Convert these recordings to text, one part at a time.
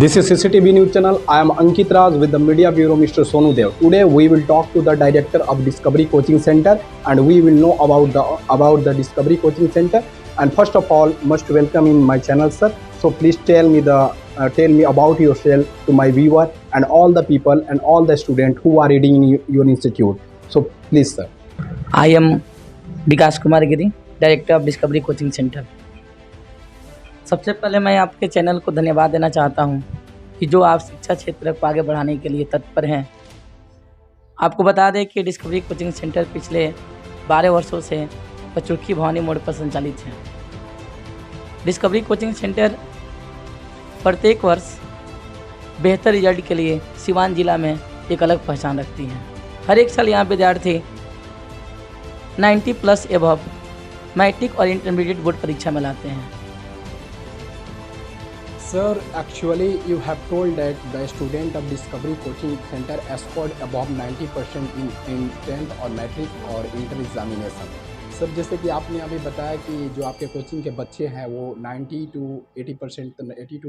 This is CCTV News Channel. I am Ankit Raj with the Media Bureau, Mr. Sonu Dev. Today we will talk to the director of Discovery Coaching Center, and we will know about the Discovery Coaching Center. And first of all, must welcome in my channel, sir. So please tell me about yourself to my viewer and all the people and all the students who are reading in your institute. So please, sir. I am Vikas Kumar Giri, director of discovery coaching centre. सबसे पहले मैं आपके channel को धन्यवाद देना चाहता हूं कि जो आप शिक्षा क्षेत्र को आगे बढ़ाने के लिए तत्पर हैं। आपको बता दें कि डिस्कवरी कोचिंग सेंटर पिछले 12 वर्षों से पचरुखी भवानी मोड़ पर संचालित है। डिस्कवरी कोचिंग सेंटर प्रत्येक वर्ष बेहतर रिजल्ट के लिए सिवान जिला में एक अलग पहचान रखती है। हर एक साल यहाँ विद्यार्थी 90+ एबव मैट्रिक और इंटरमीडिएट बोर्ड परीक्षा में लाते हैं। Sir, actually you have told that the student of Discovery Coaching Center scored above 90% in 10th और मैट्रिक और इंटर एग्जामिनेशन। सर, जैसे कि आपने अभी बताया कि जो आपके कोचिंग के बच्चे हैं वो 80 to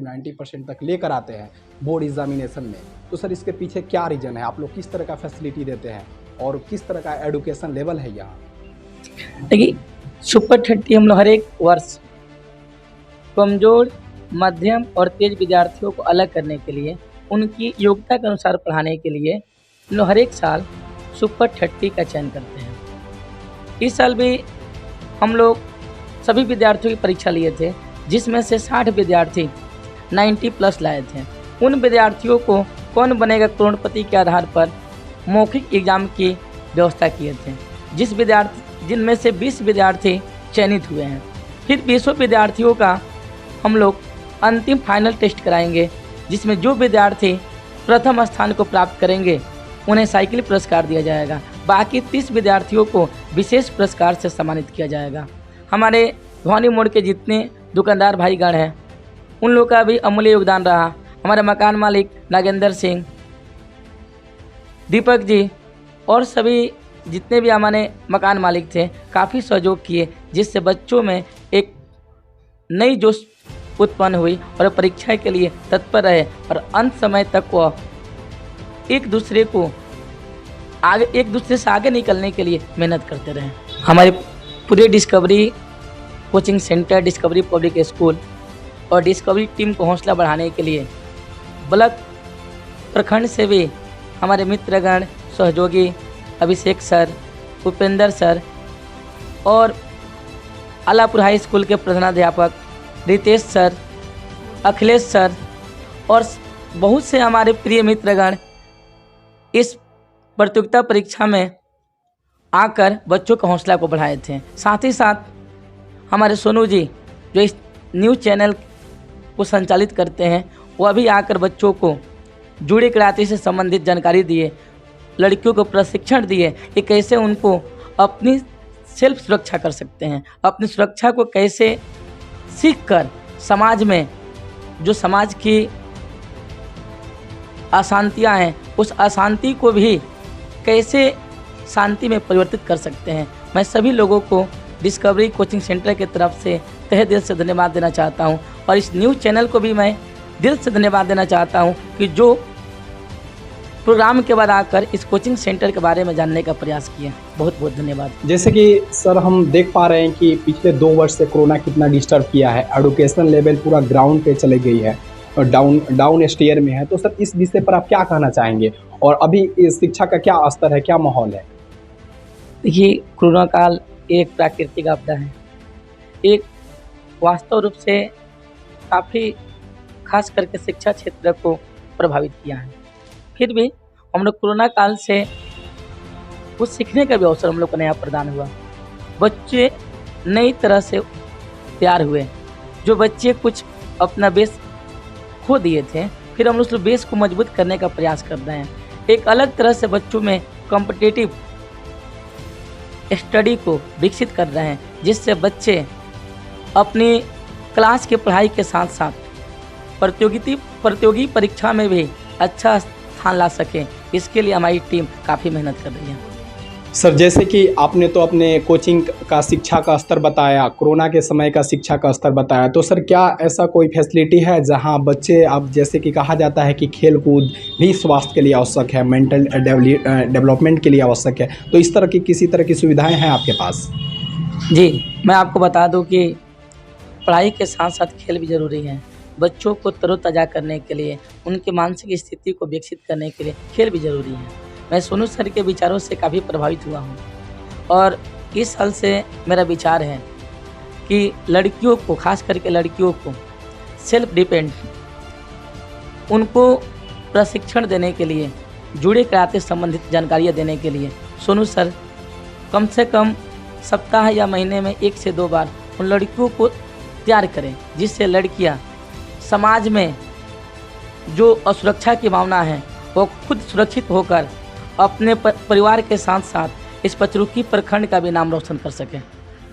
90% तक लेकर आते हैं बोर्ड एग्जामिनेशन में, तो सर इसके पीछे क्या रीज़न है? आप लोग किस तरह का फैसिलिटी देते हैं और किस तरह का एजुकेशन लेवल है यहाँ? देखिए, सुपर 30 हम लोग हर एक वर्ष कमज़ोर, मध्यम और तेज विद्यार्थियों को अलग करने के लिए, उनकी योग्यता के अनुसार पढ़ाने के लिए हम लोग हर एक साल सुपर 30 का चयन करते हैं। इस साल भी हम लोग सभी विद्यार्थियों की परीक्षा लिए थे, जिसमें से 60 विद्यार्थी 90+ लाए थे। उन विद्यार्थियों को कौन बनेगा करोड़पति के आधार पर मौखिक एग्जाम की व्यवस्था किए थे, जिनमें से 20 विद्यार्थी चयनित हुए हैं। फिर 20 विद्यार्थियों का हम लोग अंतिम फाइनल टेस्ट कराएंगे, जिसमें जो विद्यार्थी प्रथम स्थान को प्राप्त करेंगे उन्हें साइकिल पुरस्कार दिया जाएगा। बाकी 30 विद्यार्थियों को विशेष पुरस्कार से सम्मानित किया जाएगा। हमारे भवानी मोड़ के जितने दुकानदार भाईगण हैं उन लोगों का भी अमूल्य योगदान रहा। हमारे मकान मालिक नागेंद्र सिंह, दीपक जी और सभी जितने भी हमारे मकान मालिक थे काफ़ी सहयोग किए, जिससे बच्चों में एक नई जोश उत्पन्न हुई और परीक्षा के लिए तत्पर रहे और अंत समय तक वह एक दूसरे से आगे निकलने के लिए मेहनत करते रहे। हमारे पूरे discovery coaching centre, discovery public school और डिस्कवरी टीम को हौसला बढ़ाने के लिए ब्लॉक प्रखंड से भी हमारे मित्रगण, सहयोगी अभिषेक सर, उपेंद्र सर और आलापुर हाई स्कूल के प्रधानाध्यापक रितेश सर, अखिलेश सर और बहुत से हमारे प्रिय मित्रगण इस प्रतियोगिता परीक्षा में आकर बच्चों का हौसला को बढ़ाए थे। साथ ही साथ हमारे सोनू जी जो इस न्यूज़ चैनल को संचालित करते हैं, वह भी आकर बच्चों को जुड़े कराटे से संबंधित जानकारी दिए, लड़कियों को प्रशिक्षण दिए कि कैसे उनको अपनी सेल्फ सुरक्षा कर सकते हैं, अपनी सुरक्षा को कैसे सीखकर समाज में जो समाज की अशांतियां हैं उस अशांति को भी कैसे शांति में परिवर्तित कर सकते हैं। मैं सभी लोगों को डिस्कवरी कोचिंग सेंटर की तरफ से तहे दिल से धन्यवाद देना चाहता हूं और इस न्यूज़ चैनल को भी मैं दिल से धन्यवाद देना चाहता हूं कि जो प्रोग्राम के बाद आकर इस कोचिंग सेंटर के बारे में जानने का प्रयास किया। बहुत बहुत धन्यवाद। जैसे कि सर हम देख पा रहे हैं कि पिछले 2 वर्ष से कोरोना कितना डिस्टर्ब किया है, एजुकेशन लेवल पूरा ग्राउंड पे चले गई है और डाउन स्टेयर में है, तो सर इस विषय पर आप क्या कहना चाहेंगे और अभी इस शिक्षा का क्या स्तर है, क्या माहौल है? देखिए, कोरोना काल एक प्राकृतिक आपदा है, एक वास्तव रूप से काफ़ी खास करके शिक्षा क्षेत्र को प्रभावित किया है। फिर भी हम लोग कोरोना काल से कुछ सीखने का भी अवसर हम लोग को नया प्रदान हुआ। बच्चे नई तरह से तैयार हुए। जो बच्चे कुछ अपना बेस खो दिए थे, फिर हम उस बेस को मजबूत करने का प्रयास कर रहे हैं। एक अलग तरह से बच्चों में कॉम्पिटिटिव स्टडी को विकसित कर रहे हैं, जिससे बच्चे अपनी क्लास की पढ़ाई के साथ साथ प्रतियोगी परीक्षा में भी अच्छा स्थान ला सकें। इसके लिए हमारी टीम काफ़ी मेहनत कर रही है। सर जैसे कि आपने तो अपने कोचिंग का शिक्षा का स्तर बताया, कोरोना के समय का शिक्षा का स्तर बताया, तो सर क्या ऐसा कोई फैसिलिटी है जहां बच्चे, अब जैसे कि कहा जाता है कि खेल कूद भी स्वास्थ्य के लिए आवश्यक है, मेंटल डेवलपमेंट के लिए आवश्यक है, तो इस तरह की किसी तरह की सुविधाएं हैं आपके पास? जी, मैं आपको बता दूं कि पढ़ाई के साथ-साथ खेल भी ज़रूरी है। बच्चों को तरोताज़ा करने के लिए, उनकी मानसिक स्थिति को विकसित करने के लिए खेल भी ज़रूरी है। मैं सोनू सर के विचारों से काफ़ी प्रभावित हुआ हूँ और इस हल से मेरा विचार है कि लड़कियों को, ख़ास करके लड़कियों को सेल्फ डिपेंड उनको प्रशिक्षण देने के लिए, जुड़े कराटे संबंधित जानकारियाँ देने के लिए सोनू सर कम से कम सप्ताह या महीने में 1 से 2 बार उन लड़कियों को तैयार करें, जिससे लड़कियां समाज में जो असुरक्षा की भावना है वो खुद सुरक्षित होकर अपने परिवार के साथ साथ इस पचरुखी प्रखंड का भी नाम रोशन कर सकें।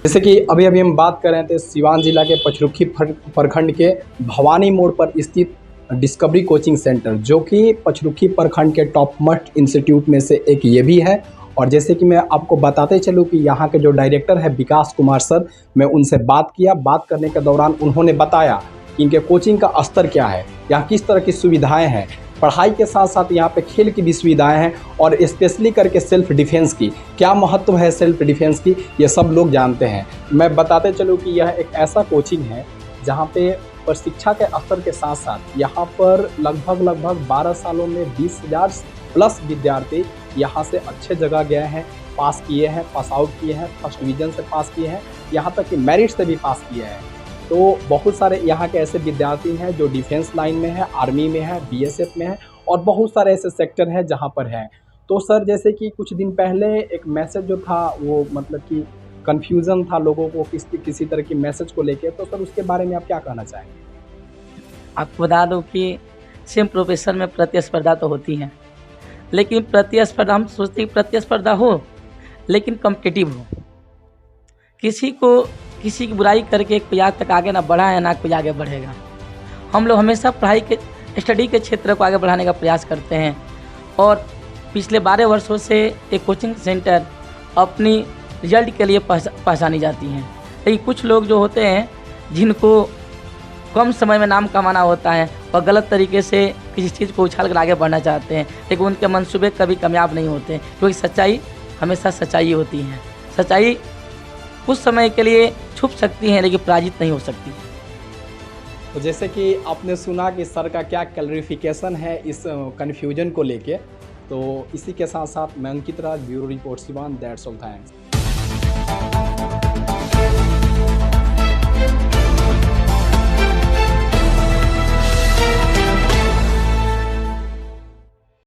जैसे कि अभी अभी हम बात कर रहे थे सिवान जिला के पचरुखी प्रखंड के भवानी मोड़ पर स्थित डिस्कवरी कोचिंग सेंटर, जो कि पचरुखी प्रखंड के टॉप मोस्ट इंस्टीट्यूट में से एक ये भी है। और जैसे कि मैं आपको बताते चलूँ कि यहाँ के जो डायरेक्टर है विकास कुमार सर, मैं उनसे बात किया। बात करने के दौरान उन्होंने बताया कि इनके कोचिंग का स्तर क्या है, यहाँ किस तरह की सुविधाएं हैं, पढ़ाई के साथ साथ यहाँ पे खेल की भी सुविधाएं हैं, और स्पेशली करके सेल्फ डिफेंस की क्या महत्व है, सेल्फ डिफेंस की ये सब लोग जानते हैं। मैं बताते चलूँ कि यह एक ऐसा कोचिंग है जहाँ पे शिक्षा के स्तर के साथ साथ यहाँ पर लगभग 12 सालों में 20,000 प्लस विद्यार्थी यहाँ से अच्छे जगह गए हैं, पास किए हैं, पास आउट किए हैं, फर्स्ट डिवीजन से पास किए हैं, यहाँ तक कि मेरिट से भी पास किए हैं। तो बहुत सारे यहाँ के ऐसे विद्यार्थी हैं जो डिफेंस लाइन में है, आर्मी में है, बीएसएफ में है, और बहुत सारे ऐसे सेक्टर हैं जहाँ पर हैं। तो सर जैसे कि कुछ दिन पहले एक मैसेज जो था वो मतलब कि कन्फ्यूज़न था लोगों को किसी तरह की मैसेज को लेके, तो सर उसके बारे में आप क्या कहना चाहेंगे? आपको बता दूं कि सेम प्रोफेशन में प्रतिस्पर्धा तो होती है, लेकिन प्रतिस्पर्धा हम सोचते हैं प्रतिस्पर्धा हो लेकिन कॉम्पिटिटिव हो। किसी की बुराई करके कोई आज तक आगे ना बढ़ा है, ना कोई आगे बढ़ेगा। हम लोग हमेशा पढ़ाई के, स्टडी के क्षेत्र को आगे बढ़ाने का प्रयास करते हैं और पिछले 12 वर्षों से एक कोचिंग सेंटर अपनी रिजल्ट के लिए पहचानी जाती हैं। लेकिन कुछ लोग जो होते हैं जिनको कम समय में नाम कमाना होता है और गलत तरीके से किसी चीज़ को उछाल कर आगे बढ़ना चाहते हैं, लेकिन उनके मंसूबे कभी कामयाब नहीं होते, क्योंकि सच्चाई हमेशा सच्चाई होती है। सच्चाई कुछ समय के लिए छुप सकती है लेकिन पराजित नहीं हो सकती। तो जैसे कि आपने सुना कि सर का क्या क्लैरिफिकेशन है इस कन्फ्यूजन को लेके, तो इसी के साथ साथ मैं Ankit Raj, bureau report Siwan, that's all, thanks.